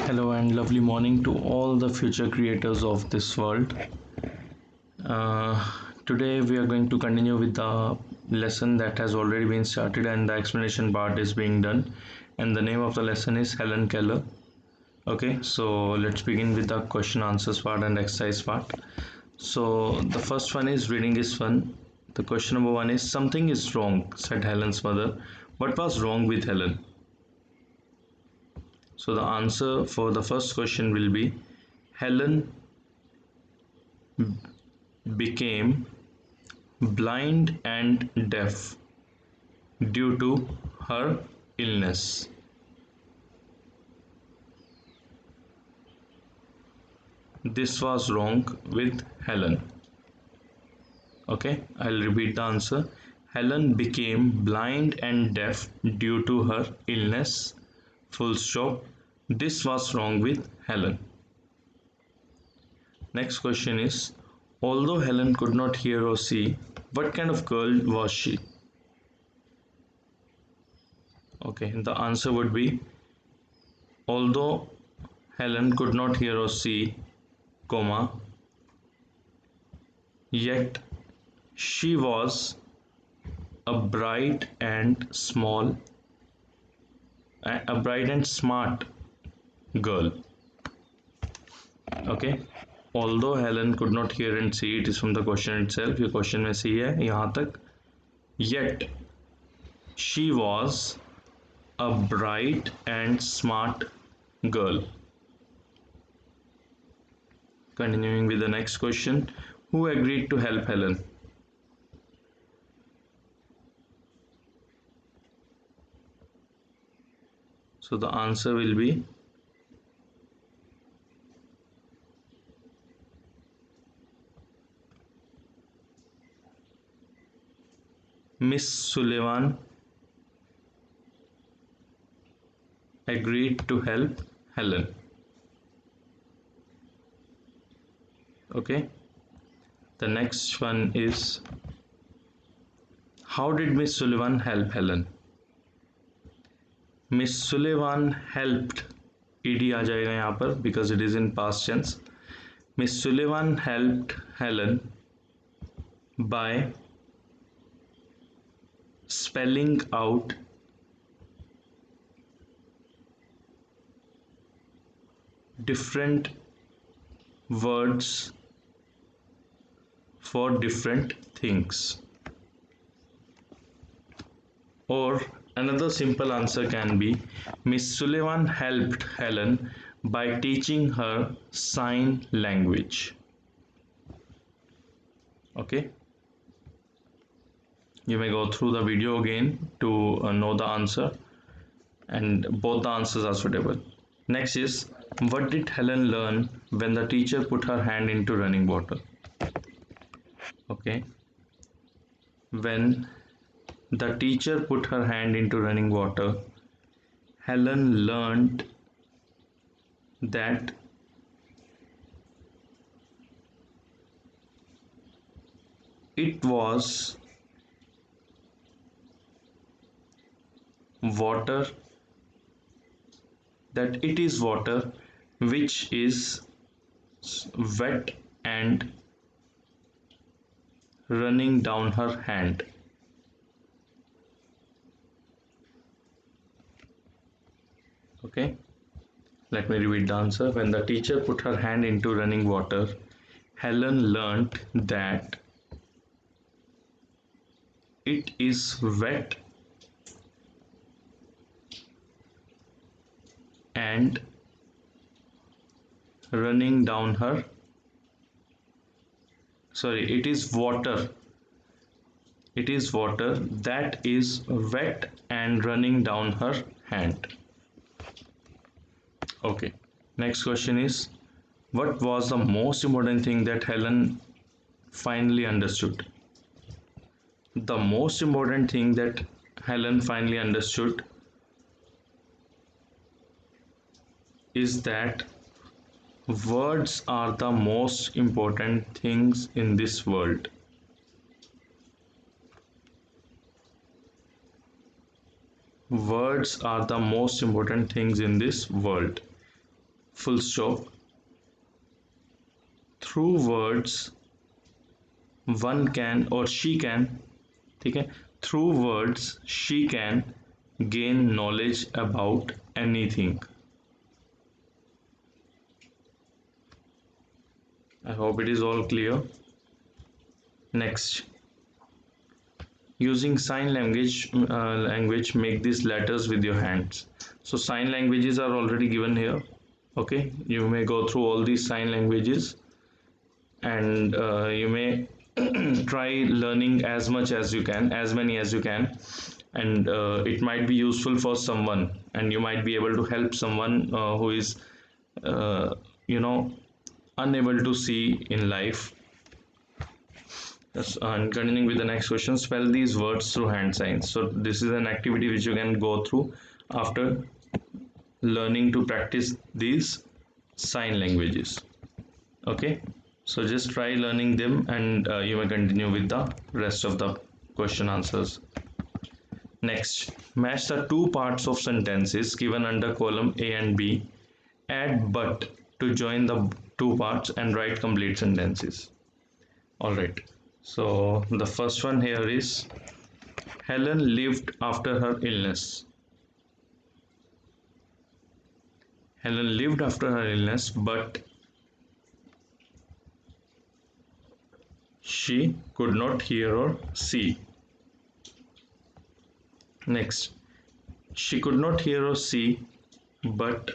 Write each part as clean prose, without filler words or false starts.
Hello and lovely morning to all the future creators of this world. Today we are going to continue with the lesson that has already been started and the explanation part is being done, and the name of the lesson is Helen Keller. Okay, so let's begin with the question answers part and exercise part. So the first one is reading is fun. The question number one is, something is wrong, said Helen's mother. What was wrong with Helen? So the answer for the first question will be, Helen became blind and deaf due to her illness. This was wrong with Helen. Okay, I'll repeat the answer. Helen became blind and deaf due to her illness. Full stop. This was wrong with Helen. Next question is, although Helen could not hear or see, what kind of girl was she? Okay, the answer would be, although Helen could not hear or see, comma, yet she was a bright and small, a bright and smart girl. Okay, although Helen could not hear and see, it is from the question itself. ये question में सही है यहाँ तक. Yet she was a bright and smart girl. Continuing with the next question, who agreed to help Helen? So the answer will be Miss Sullivan agreed to help Helen. Okay, the next one is, how did Miss Sullivan help Helen? Miss Sullivan helped, ed आ जाएगा यहाँ पर because it is in past tense. Miss Sullivan helped Helen by spelling out different words for different things. Or another simple answer can be, Miss Sullivan helped Helen by teaching her sign language. Okay, you may go through the video again to know the answer, and both the answers are suitable. Next is, what did Helen learn when the teacher put her hand into running water? Okay, when the teacher put her hand into running water, Helen learned that it was water, that it is water which is wet and running down her hand. Okay, let me repeat the answer. When the teacher put her hand into running water, Helen learned that it is wet and running down her, sorry, it is water that is wet and running down her hand. Okay, next question is, what was the most important thing that Helen finally understood? The most important thing that Helen finally understood is that words are the most important things in this world. Words are the most important things in this world. full stop. Through words one can or she can, ठीक है, through words she can gain knowledge about anything. I hope it is all clear. Next, using sign language, make these letters with your hands. So sign languages are already given here. Okay, you may go through all these sign languages, and you may try learning as much as you can, as many as you can, and it might be useful for someone, and you might be able to help someone who is uh, you know unable to see in life. Yes, and continuing with the next question, spell these words through hand signs. So this is an activity which you can go through after learning to practice these sign languages. Okay, so just try learning them, and you may continue with the rest of the question answers. Next, match the two parts of sentences given under column A and B. Add but to join the two parts and write complete sentences. All right, so the first one here is Helen lived after her illness. Helen lived after her illness, but she could not hear or see. Next, she could not hear or see, but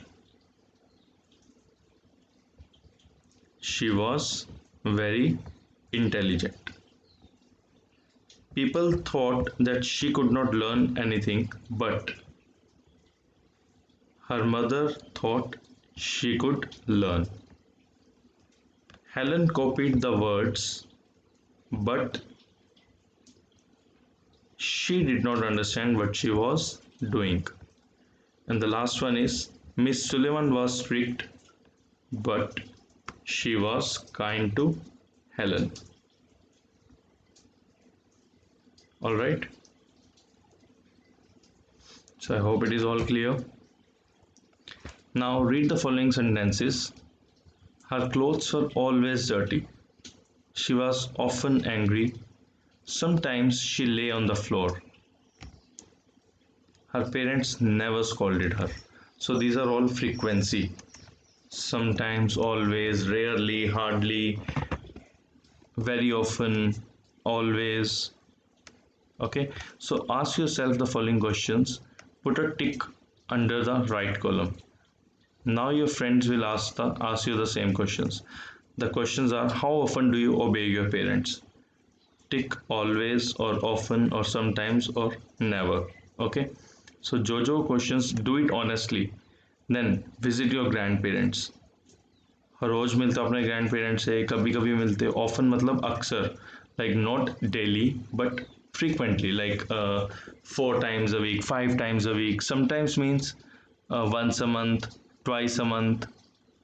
she was very intelligent. People thought that she could not learn anything, but her mother thought she could learn. Helen copied the words, but she did not understand what she was doing. And the last one is Miss Sullivan was strict, but she was kind to Helen. All right. So I hope it is all clear. Now read the following sentences. Her clothes were always dirty. She was often angry. Sometimes she lay on the floor. Her parents never scolded her. So these are all frequency. Sometimes, always, rarely, hardly, very often, always. Okay, so ask yourself the following questions. Put a tick under the right column. Now your friends will ask you the same questions. The questions are, how often do you obey your parents? Tick always or often or sometimes or never. Okay, so Jojo questions, do it honestly. Then visit your grandparents. हर रोज मिलते हो अपने grand parents से, कभी कभी मिलते हो, often मतलब अक्सर, like not daily but frequently, like 4 times a week, 5 times a week, sometimes means once a month, twice a month.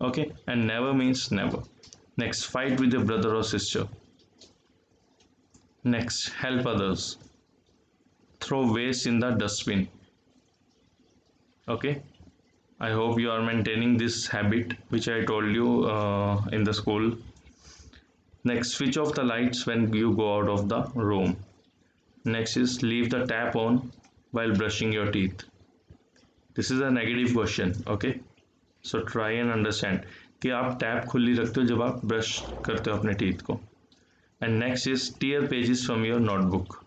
Okay, and never means never. Next, fight with your brother or sister. Next, help others. Throw waste in the dustbin. Okay, I hope you are maintaining this habit which I told you in the school. Next, switch off the lights when you go out of the room. Next is leave the tap on while brushing your teeth. This is a negative question. Okay, so try and understand कि आप tap खुली रखते हो जब आप brush करते हो अपने टीथ को. And next is tear pages from your notebook.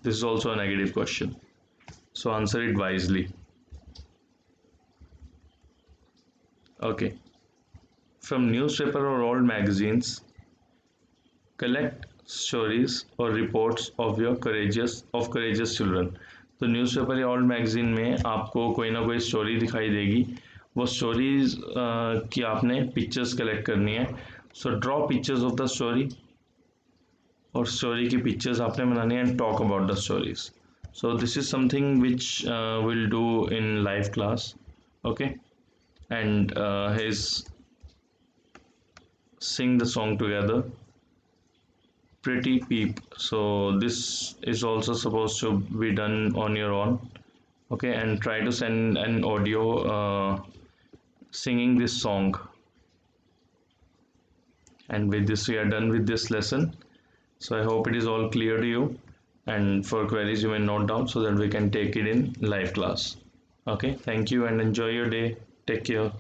This is also a negative question, so answer it wisely. Okay, from newspaper or old magazines, collect stories or reports of courageous children. तो newspaper या old magazine में आपको कोई ना कोई story दिखाई देगी. वो स्टोरीज की आपने पिक्चर्स कलेक्ट करनी है. So draw pictures of the story, और स्टोरी की पिक्चर्स आपने बनानी है, and talk about the stories. So this is something which will do in live class. Okay, and his sing the song together, Pretty Peep. So this is also supposed to be done on your own. Okay, and try to send an audio singing this song. And with this we are done with this lesson. So I hope it is all clear to you, and for queries you may note down so that we can take it in live class. Okay, thank you and enjoy your day. Take care.